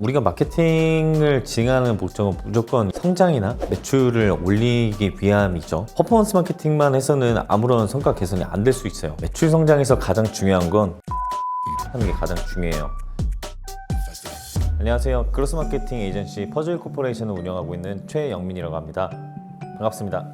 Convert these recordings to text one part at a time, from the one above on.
우리가 마케팅을 진행하는 목적은 무조건 성장이나 매출을 올리기 위함이죠. 퍼포먼스 마케팅만 해서는 아무런 성과 개선이 안 될 수 있어요. 매출 성장에서 가장 중요한 건 하는 게 가장 중요해요. 안녕하세요. 크로스 마케팅 에이전시 퍼즐 코퍼레이션을 운영하고 있는 최영민이라고 합니다. 반갑습니다.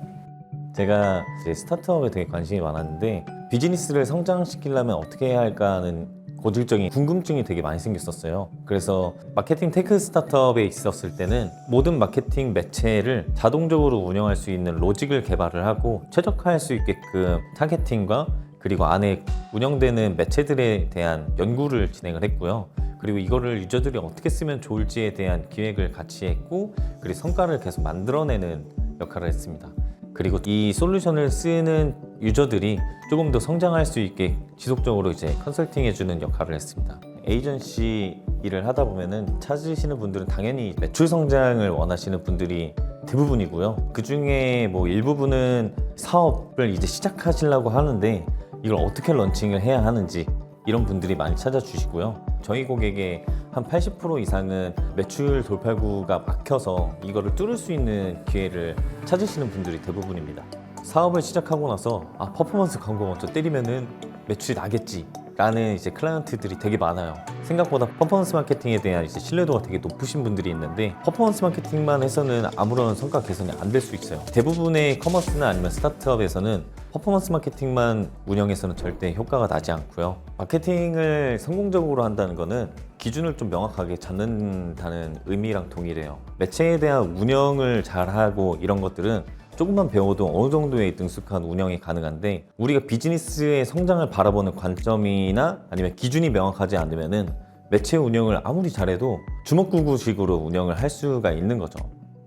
제가 이제 스타트업에 되게 관심이 많았는데 비즈니스를 성장시키려면 어떻게 해야 할까 하는 고질적인 궁금증이 되게 많이 생겼었어요. 그래서 마케팅 테크 스타트업에 있었을 때는 모든 마케팅 매체를 자동적으로 운영할 수 있는 로직을 개발을 하고 최적화할 수 있게끔 타겟팅과 그리고 안에 운영되는 매체들에 대한 연구를 진행을 했고요. 그리고 이거를 유저들이 어떻게 쓰면 좋을지에 대한 기획을 같이 했고, 그리고 성과를 계속 만들어내는 역할을 했습니다. 그리고 이 솔루션을 쓰는 유저들이 조금 더 성장할 수 있게 지속적으로 이제 컨설팅 해주는 역할을 했습니다. 에이전시 일을 하다 보면은 찾으시는 분들은 당연히 매출 성장을 원하시는 분들이 대부분이고요. 그 중에 뭐 일부분은 사업을 이제 시작하시려고 하는데 이걸 어떻게 런칭을 해야 하는지 이런 분들이 많이 찾아주시고요. 저희 고객의 한 80% 이상은 매출 돌파구가 막혀서 이거를 뚫을 수 있는 기회를 찾으시는 분들이 대부분입니다. 사업을 시작하고 나서 퍼포먼스 광고 먼저 때리면은 매출이 나겠지 라는 이제 클라이언트들이 되게 많아요. 생각보다 퍼포먼스 마케팅에 대한 이제 신뢰도가 되게 높으신 분들이 있는데 퍼포먼스 마케팅만 해서는 아무런 성과 개선이 안 될 수 있어요. 대부분의 커머스나 아니면 스타트업에서는 퍼포먼스 마케팅만 운영해서는 절대 효과가 나지 않고요. 마케팅을 성공적으로 한다는 거는 기준을 좀 명확하게 잡는다는 의미랑 동일해요. 매체에 대한 운영을 잘하고 이런 것들은 조금만 배워도 어느 정도의 능숙한 운영이 가능한데, 우리가 비즈니스의 성장을 바라보는 관점이나 아니면 기준이 명확하지 않으면은 매체 운영을 아무리 잘해도 주먹구구식으로 운영을 할 수가 있는 거죠.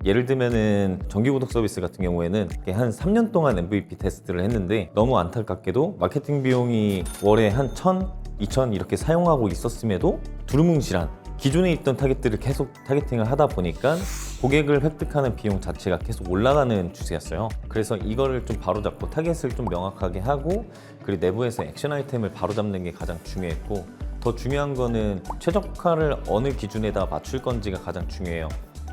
예를 들면은 정기구독 서비스 같은 경우에는 한 3년 동안 MVP 테스트를 했는데 너무 안타깝게도 마케팅 비용이 월에 한 1,000, 2,000 이렇게 사용하고 있었음에도 두루뭉실한 기존에 있던 타겟들을 계속 타겟팅을 하다 보니까 고객을 획득하는 비용 자체가 계속 올라가는 추세였어요. 그래서 이거를 좀 바로잡고 타겟을 좀 명확하게 하고, 그리고 내부에서 액션 아이템을 바로잡는 게 가장 중요했고, 더 중요한 거는 최적화를 어느 기준에다 맞출 건지가 가장 중요해요.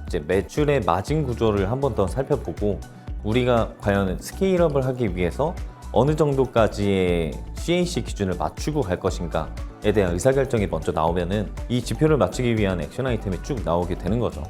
이제 매출의 마진 구조를 한 번 더 살펴보고, 우리가 과연 스케일업을 하기 위해서 어느 정도까지의 CAC 기준을 맞추고 갈 것인가에 대한 의사결정이 먼저 나오면은 이 지표를 맞추기 위한 액션 아이템이 쭉 나오게 되는 거죠.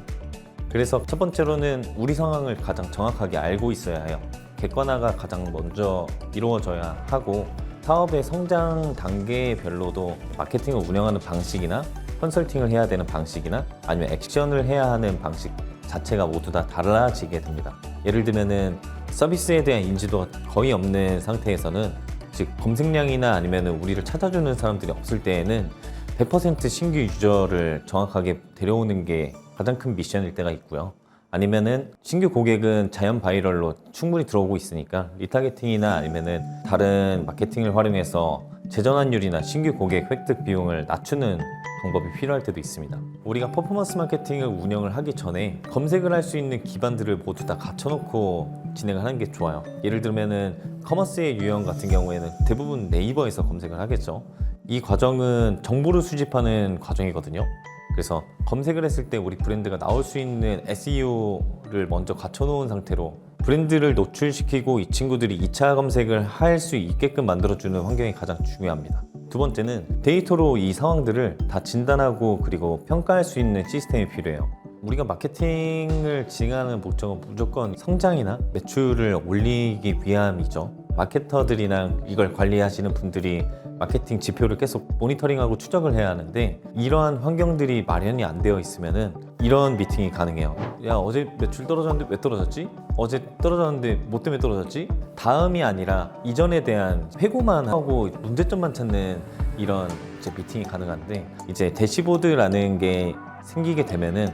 그래서 첫 번째로는 우리 상황을 가장 정확하게 알고 있어야 해요. 객관화가 가장 먼저 이루어져야 하고, 사업의 성장 단계별로도 마케팅을 운영하는 방식이나 컨설팅을 해야 되는 방식이나 아니면 액션을 해야 하는 방식 자체가 모두 다 달라지게 됩니다. 예를 들면은 서비스에 대한 인지도가 거의 없는 상태에서는, 즉 검색량이나 아니면 우리를 찾아주는 사람들이 없을 때에는 100% 신규 유저를 정확하게 데려오는 게 가장 큰 미션일 때가 있고요. 아니면은 신규 고객은 자연 바이럴로 충분히 들어오고 있으니까 리타게팅이나 아니면은 다른 마케팅을 활용해서 재전환율이나 신규 고객 획득 비용을 낮추는 방법이 필요할 때도 있습니다. 우리가 퍼포먼스 마케팅을 운영을 하기 전에 검색을 할 수 있는 기반들을 모두 다 갖춰놓고 진행을 하는 게 좋아요. 예를 들면은 커머스의 유형 같은 경우에는 대부분 네이버에서 검색을 하겠죠. 이 과정은 정보를 수집하는 과정이거든요. 그래서 검색을 했을 때 우리 브랜드가 나올 수 있는 SEO를 먼저 갖춰놓은 상태로 브랜드를 노출시키고 이 친구들이 2차 검색을 할 수 있게끔 만들어주는 환경이 가장 중요합니다. 두 번째는 데이터로 이 상황들을 다 진단하고 그리고 평가할 수 있는 시스템이 필요해요. 우리가 마케팅을 진행하는 목적은 무조건 성장이나 매출을 올리기 위함이죠. 마케터들이나 이걸 관리하시는 분들이 마케팅 지표를 계속 모니터링하고 추적을 해야 하는데, 이러한 환경들이 마련이 안 되어 있으면은 이런 미팅이 가능해요. 야, 어제 매출 떨어졌는데 왜 떨어졌지? 어제 떨어졌는데 뭐 때문에 떨어졌지? 다음이 아니라 이전에 대한 회고만 하고 문제점만 찾는 이런 이제 미팅이 가능한데, 이제 대시보드라는 게 생기게 되면은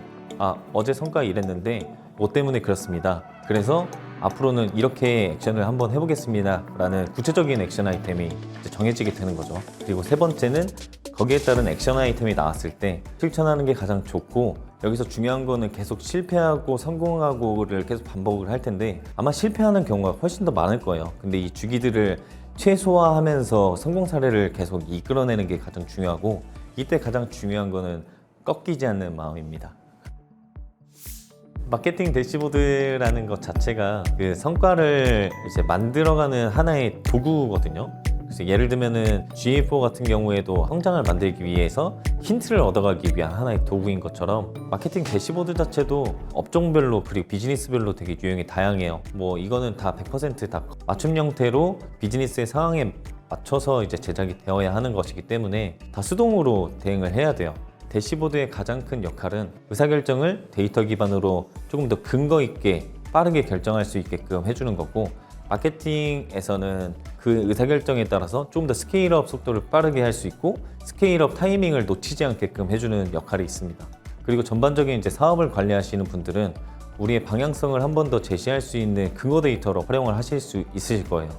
어제 성과 이랬는데 뭐 때문에 그렇습니다. 그래서 앞으로는 이렇게 액션을 한번 해보겠습니다 라는 구체적인 액션 아이템이 이제 정해지게 되는 거죠. 그리고 세 번째는 거기에 따른 액션 아이템이 나왔을 때 실천하는 게 가장 좋고, 여기서 중요한 거는 계속 실패하고 성공하고를 계속 반복을 할 텐데 아마 실패하는 경우가 훨씬 더 많을 거예요. 근데 이 주기들을 최소화하면서 성공 사례를 계속 이끌어내는 게 가장 중요하고, 이때 가장 중요한 거는 꺾이지 않는 마음입니다. 마케팅 대시보드라는 것 자체가 그 성과를 이제 만들어가는 하나의 도구거든요. 그래서 예를 들면은 GA4 같은 경우에도 성장을 만들기 위해서 힌트를 얻어가기 위한 하나의 도구인 것처럼 마케팅 대시보드 자체도 업종별로 그리고 비즈니스별로 되게 유형이 다양해요. 뭐 이거는 다 100% 맞춤 형태로 비즈니스의 상황에 맞춰서 이제 제작이 되어야 하는 것이기 때문에 다 수동으로 대응을 해야 돼요. 대시보드의 가장 큰 역할은 의사결정을 데이터 기반으로 조금 더 근거 있게 빠르게 결정할 수 있게끔 해주는 거고, 마케팅에서는 그 의사결정에 따라서 조금 더 스케일업 속도를 빠르게 할 수 있고 스케일업 타이밍을 놓치지 않게끔 해주는 역할이 있습니다. 그리고 전반적인 이제 사업을 관리하시는 분들은 우리의 방향성을 한 번 더 제시할 수 있는 근거 데이터로 활용을 하실 수 있으실 거예요.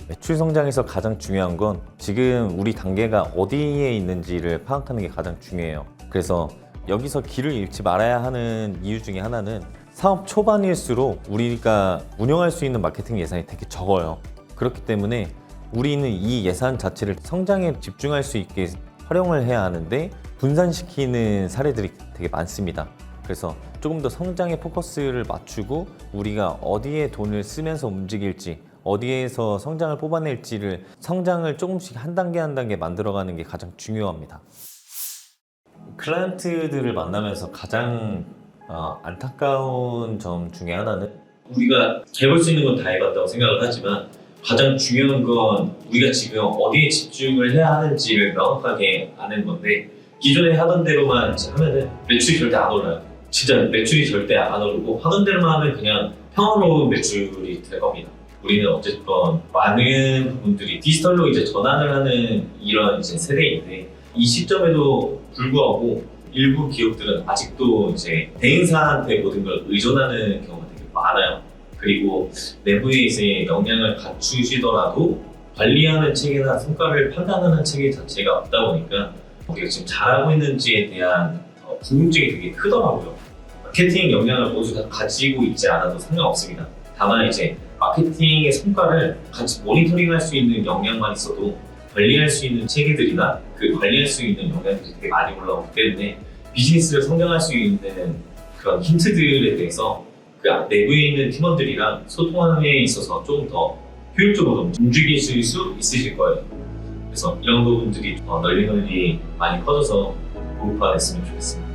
매출 성장에서 가장 중요한 건 지금 우리 단계가 어디에 있는지를 파악하는 게 가장 중요해요. 그래서 여기서 길을 잃지 말아야 하는 이유 중에 하나는 사업 초반일수록 우리가 운영할 수 있는 마케팅 예산이 되게 적어요. 그렇기 때문에 우리는 이 예산 자체를 성장에 집중할 수 있게 활용을 해야 하는데 분산시키는 사례들이 되게 많습니다. 그래서 조금 더 성장에 포커스를 맞추고 우리가 어디에 돈을 쓰면서 움직일지, 어디에서 성장을 뽑아낼지를, 성장을 조금씩 한 단계 한 단계 만들어가는 게 가장 중요합니다. 클라이언트들을 만나면서 가장 안타까운 점 중에 하나는 우리가 해볼 수 있는 건 다 해봤다고 생각을 하지만 가장 중요한 건 우리가 지금 어디에 집중을 해야 하는지를 명확하게 아는 건데, 기존에 하던 대로만 하면은 매출이 절대 안 올라요. 진짜 매출이 절대 안 오르고 하던 대로만 하면 그냥 평화로운 매출이 될 겁니다. 우리는 어쨌건 많은 부분들이 디지털로 이제 전환을 하는 이런 이제 세대인데, 이 시점에도 불구하고 일부 기업들은 아직도 이제 대행사한테 모든 걸 의존하는 경우가 되게 많아요. 그리고 내부에 이제 역량을 갖추시더라도 관리하는 체계나 성과를 판단하는 체계 자체가 없다 보니까 우리가 지금 잘하고 있는지에 대한 궁금증이 되게 크더라고요. 마케팅 역량을 모두 다 가지고 있지 않아도 상관없습니다. 다만 이제 마케팅의 성과를 같이 모니터링할 수 있는 역량만 있어도 관리할 수 있는 체계들이나 그 관리할 수 있는 역량들이 되게 많이 올라오기 때문에 비즈니스를 성장할 수 있는 그런 힌트들에 대해서 그 내부에 있는 팀원들이랑 소통함에 있어서 조금 더 효율적으로 움직이실 수 있으실 거예요. 그래서 이런 부분들이 널리 많이 퍼져서 고급화됐으면 좋겠습니다.